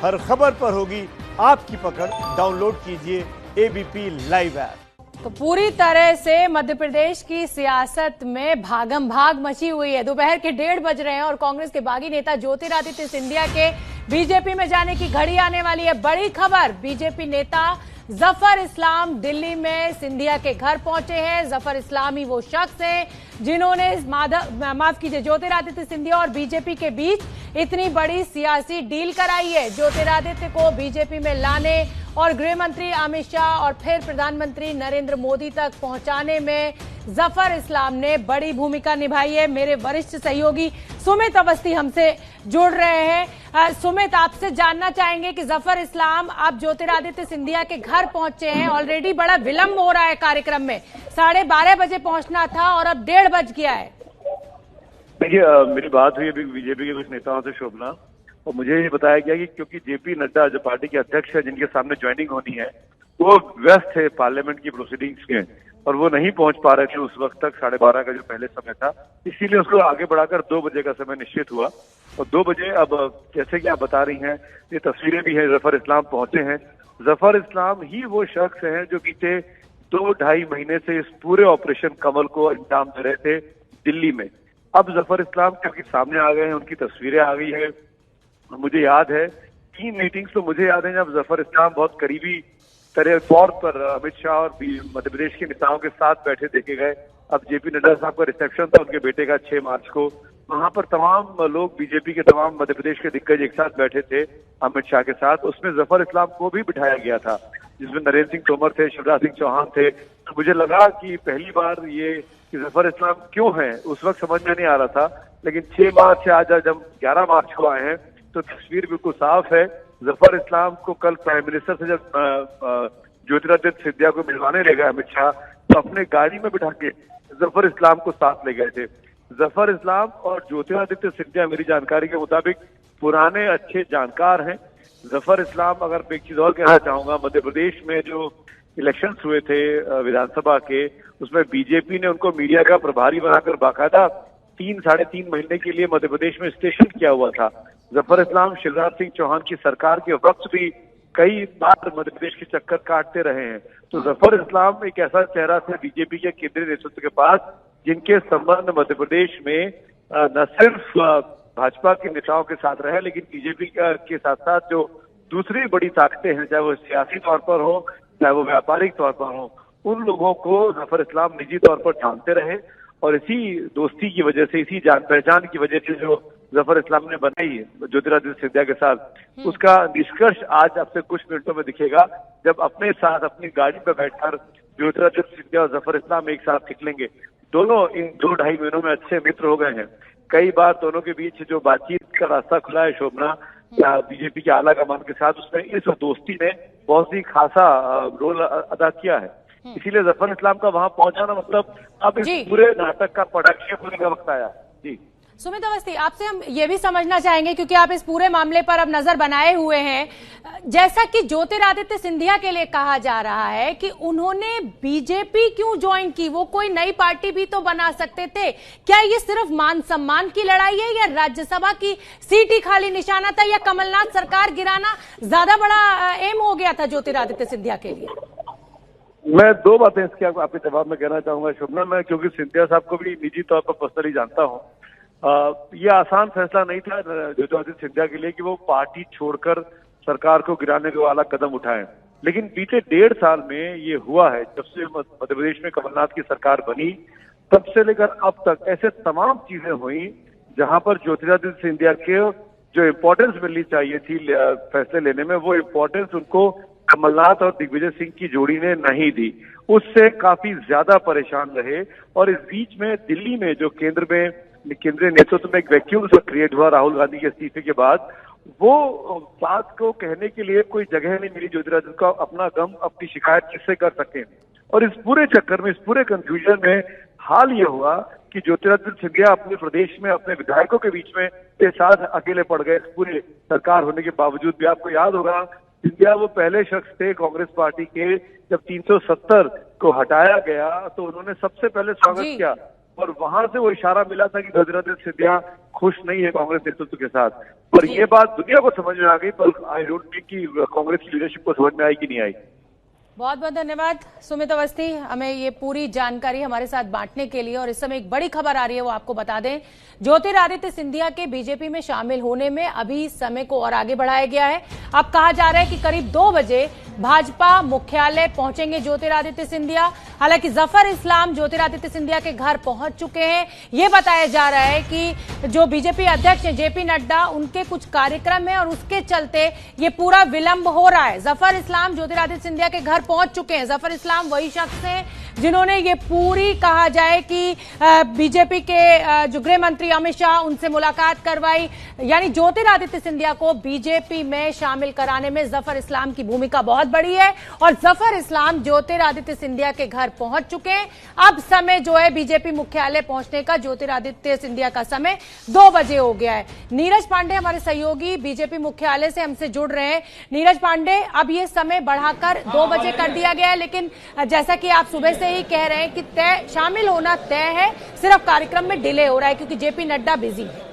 हर खबर पर होगी आपकी पकड़। डाउनलोड कीजिए एबीपी लाइव ऐप। तो पूरी तरह से मध्य प्रदेश की सियासत में भागम भाग मची हुई है। दोपहर के 1:30 बज रहे हैं और कांग्रेस के बागी नेता ज्योतिरादित्य सिंधिया के बीजेपी में जाने की घड़ी आने वाली है। बड़ी खबर, बीजेपी नेता जफर इस्लाम दिल्ली में सिंधिया के घर पहुंचे हैं। जफर इस्लाम ही वो शख्स हैं जिन्होंने माफ कीजिए ज्योतिरादित्य सिंधिया और बीजेपी के बीच इतनी बड़ी सियासी डील कराई है। ज्योतिरादित्य को बीजेपी में लाने और गृह मंत्री अमित शाह और फिर प्रधानमंत्री नरेंद्र मोदी तक पहुंचाने में जफर इस्लाम ने बड़ी भूमिका निभाई है। मेरे वरिष्ठ सहयोगी सुमित अवस्थी हमसे जुड़ रहे हैं। सुमित, आपसे जानना चाहेंगे कि जफर इस्लाम आप ज्योतिरादित्य सिंधिया के घर पहुंचे हैं। ऑलरेडी बड़ा विलंब हो रहा है कार्यक्रम में, 12:30 बजे पहुंचना था और अब 1:30 बज गया है। देखिए, मेरी बात हुई अभी बीजेपी के कुछ नेताओं से शोभना, और मुझे ये बताया गया कि क्योंकि जेपी नड्डा जो पार्टी के अध्यक्ष है जिनके सामने ज्वाइनिंग होनी है, वो व्यस्त थे पार्लियामेंट की प्रोसीडिंग्स के और वो नहीं पहुंच पा रहे थे उस वक्त तक। 12:30 का जो पहले समय था, इसीलिए उसको आगे बढ़ाकर 2 बजे का समय निश्चित हुआ। और 2 बजे अब जैसे कि आप बता रही हैं, ये तस्वीरें भी हैं, जफर इस्लाम पहुंचे हैं। जफर इस्लाम ही वो शख्स हैं जो बीते 2-2.5 महीने से इस पूरे ऑपरेशन कमल को अंजाम दे रहे थे दिल्ली में। अब जफर इस्लाम क्योंकि सामने आ गए हैं, उनकी तस्वीरें आ गई है। मुझे याद है 3 मीटिंग्स तो मुझे याद है जब जफर इस्लाम बहुत करीबी तौर पर अमित शाह और मध्य प्रदेश के नेताओं के साथ बैठे देखे गए। अब जेपी नड्डा साहब का रिसेप्शन था उनके बेटे का 6 मार्च को, वहां पर तमाम लोग बीजेपी के तमाम मध्य प्रदेश के दिग्गज एक साथ बैठे थे अमित शाह के साथ। उसमें जफर इस्लाम को भी बिठाया गया था, जिसमें नरेंद्र सिंह तोमर थे, शिवराज सिंह चौहान थे। तो मुझे लगा कि पहली बार ये कि जफर इस्लाम क्यों है उस वक्त समझ में नहीं आ रहा था, लेकिन 6 मार्च से आज जब 11 मार्च को आए हैं तो तस्वीर बिल्कुल साफ है। जफर इस्लाम को कल प्राइम मिनिस्टर से जब ज्योतिरादित्य सिंधिया को मिलवाने ले गए अमित शाह, तो अपने गाड़ी में बिठा के जफर इस्लाम को साथ ले गए थे। जफर इस्लाम और ज्योतिरादित्य सिंधिया मेरी जानकारी के मुताबिक पुराने अच्छे जानकार हैं। जफर इस्लाम, अगर मैं एक चीज और कहना चाहूंगा, मध्य प्रदेश में जो इलेक्शंस हुए थे विधानसभा के, उसमें बीजेपी ने उनको मीडिया का प्रभारी बनाकर बाकायदा 3-3.5 महीने के लिए मध्य प्रदेश में स्टेशन किया हुआ था। जफर इस्लाम शिवराज सिंह चौहान की सरकार के वक्त भी कई बार मध्य प्रदेश के चक्कर काटते रहे हैं। तो जफर इस्लाम एक ऐसा चेहरा था बीजेपी के केंद्रीय नेतृत्व के पास जिनके संबंध मध्य प्रदेश में न सिर्फ भाजपा के नेताओं के साथ रहे, लेकिन बीजेपी के साथ साथ जो दूसरी बड़ी ताकतें हैं, चाहे वो सियासी तौर पर हो चाहे वो व्यापारिक तौर पर हो, उन लोगों को जफर इस्लाम निजी तौर पर जानते रहे। और इसी दोस्ती की वजह से, इसी जान पहचान की वजह से जो जफर इस्लाम ने बनाई है ज्योतिरादित्य सिंधिया के साथ, उसका निष्कर्ष आज आपसे कुछ मिनटों में दिखेगा, जब अपने साथ अपनी गाड़ी पर बैठकर ज्योतिरादित्य सिंधिया और जफर इस्लाम एक साथ निकलेंगे। दोनों इन 2-2.5 महीनों में अच्छे मित्र हो गए हैं। कई बार दोनों के बीच जो बातचीत का रास्ता खुला है शोभना, या बीजेपी के आला कमान के साथ, उसमें इस दोस्ती ने बहुत ही खासा रोल अदा किया है। इसीलिए जफर इस्लाम का वहां पहुंचाना मतलब अब इस पूरे नाटक का पटाक्षेप होने का वक्त आया। जी सुमित अवस्थी, आपसे हम ये भी समझना चाहेंगे क्योंकि आप इस पूरे मामले पर अब नजर बनाए हुए हैं, जैसा कि ज्योतिरादित्य सिंधिया के लिए कहा जा रहा है कि उन्होंने बीजेपी क्यों ज्वाइन की, वो कोई नई पार्टी भी तो बना सकते थे। क्या ये सिर्फ मान सम्मान की लड़ाई है या राज्यसभा की सीट ही खाली निशाना था, या कमलनाथ सरकार गिराना ज्यादा बड़ा एम हो गया था ज्योतिरादित्य सिंधिया के लिए? मैं 2 बातें इसके आपके जवाब में कहना चाहूंगा शोभना। मैं क्योंकि सिंधिया साहब को भी निजी तौर पर पर्सनली जानता हूँ, ये आसान फैसला नहीं था ज्योतिरादित्य सिंधिया के लिए कि वो पार्टी छोड़कर सरकार को गिराने वाला कदम उठाएं। लेकिन बीते 1.5 साल में ये हुआ है, जब से मध्य प्रदेश में कमलनाथ की सरकार बनी तब से लेकर अब तक ऐसे तमाम चीजें हुई जहां पर ज्योतिरादित्य सिंधिया के जो इम्पोर्टेंस मिलनी चाहिए थी फैसले लेने में, वो इम्पोर्टेंस उनको कमलनाथ और दिग्विजय सिंह की जोड़ी ने नहीं दी। उससे काफी ज्यादा परेशान रहे। और इस बीच में दिल्ली में जो केंद्रीय नेतृत्व में एक वैक्यूम सा क्रिएट हुआ राहुल गांधी के इस्तीफे के बाद, वो बात को कहने के लिए कोई जगह नहीं मिली ज्योतिरादित्य को अपना गम, अपनी शिकायत किससे कर सके। और इस पूरे चक्कर में, इस पूरे कंफ्यूजन में हाल ये हुआ कि ज्योतिरादित्य सिंधिया अपने प्रदेश में अपने विधायकों के बीच में के साथ अकेले पड़ गए पूरे सरकार होने के बावजूद भी। आपको याद होगा सिंधिया वो पहले शख्स थे कांग्रेस पार्टी के, जब 370 को हटाया गया तो उन्होंने सबसे पहले स्वागत किया और वहां से वो इशारा मिला था कि ज्योतिरादित्य सिंधिया खुश नहीं है कांग्रेस नेतृत्व के साथ। पर ये बात दुनिया को समझ में आ गई, पर आई डोंट थिंक कि कांग्रेस की लीडरशिप को समझ में आई कि नहीं आई। बहुत बहुत धन्यवाद सुमित अवस्थी, हमें ये पूरी जानकारी हमारे साथ बांटने के लिए। और इस समय एक बड़ी खबर आ रही है, वो आपको बता दें। ज्योतिरादित्य सिंधिया के बीजेपी में शामिल होने में अभी समय को और आगे बढ़ाया गया है। अब कहा जा रहा है कि करीब 2 बजे भाजपा मुख्यालय पहुंचेंगे ज्योतिरादित्य सिंधिया। हालांकि जफर इस्लाम ज्योतिरादित्य सिंधिया के घर पहुंच चुके हैं। ये बताया जा रहा है कि जो बीजेपी अध्यक्ष हैं जेपी नड्डा, उनके कुछ कार्यक्रम है और उसके चलते ये पूरा विलंब हो रहा है। जफर इस्लाम ज्योतिरादित्य सिंधिया के घर पहुंच चुके हैं। जफर इस्लाम वही शख्स हैं जिन्होंने ये पूरी कहा जाए कि बीजेपी के जो गृह मंत्री अमित शाह, उनसे मुलाकात करवाई। यानी ज्योतिरादित्य सिंधिया को बीजेपी में शामिल कराने में जफर इस्लाम की भूमिका बहुत बड़ी है और जफर इस्लाम ज्योतिरादित्य सिंधिया के घर पहुंच चुके हैं। अब समय जो है बीजेपी मुख्यालय पहुंचने का, ज्योतिरादित्य सिंधिया का समय 2 बजे हो गया है। नीरज पांडे हमारे सहयोगी बीजेपी मुख्यालय से हमसे जुड़ रहे हैं। नीरज पांडे, अब ये समय बढ़ाकर 2 बजे कर दिया गया है, लेकिन जैसा कि आप सुबह से ही कह रहे हैं कि शामिल होना तय है, सिर्फ कार्यक्रम में डिले हो रहा है क्योंकि जेपी नड्डा बिजी है।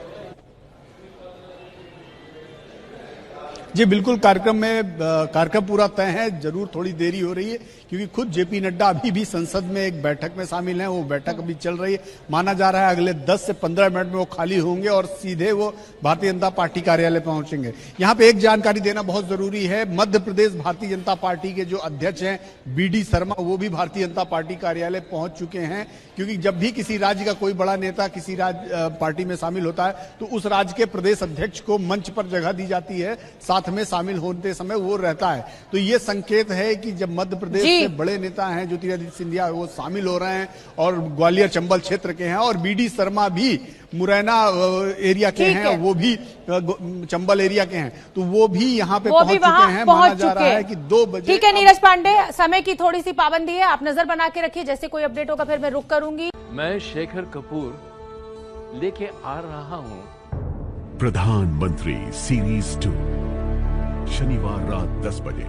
जी बिल्कुल, कार्यक्रम पूरा तय है। जरूर थोड़ी देरी हो रही है क्योंकि खुद जेपी नड्डा अभी भी संसद में एक बैठक में शामिल हैं। वो बैठक अभी चल रही है। माना जा रहा है अगले 10 से 15 मिनट में वो खाली होंगे और सीधे वो भारतीय जनता पार्टी कार्यालय पहुंचेंगे। यहाँ पे एक जानकारी देना बहुत जरूरी है। मध्य प्रदेश भारतीय जनता पार्टी के जो अध्यक्ष हैं BD शर्मा, वो भी भारतीय जनता पार्टी कार्यालय पहुंच चुके हैं। क्योंकि जब भी किसी राज्य का कोई बड़ा नेता किसी पार्टी में शामिल होता है तो उस राज्य के प्रदेश अध्यक्ष को मंच पर जगह दी जाती है, साथ में शामिल होते समय वो रहता है। तो ये संकेत है कि जब मध्य प्रदेश से बड़े नेता हैं ज्योतिरादित्य सिंधिया, वो शामिल हो रहे हैं और ग्वालियर चंबल क्षेत्र के हैं। और BD शर्मा भी मुरैना एरिया के हैं, वो भी चंबल एरिया के हैं, तो वो भी यहाँ पे पहुंच चुके हैं। माना जा रहा है कि 2 बजे। ठीक है नीरज पांडे, समय की थोड़ी सी पाबंदी है, आप नजर बना के रखिए। जैसे कोई अपडेट होगा फिर मैं रुक करूंगी। मैं शेखर कपूर लेके आ रहा हूँ प्रधानमंत्री सीरीज 2 शनिवार रात 10 बजे।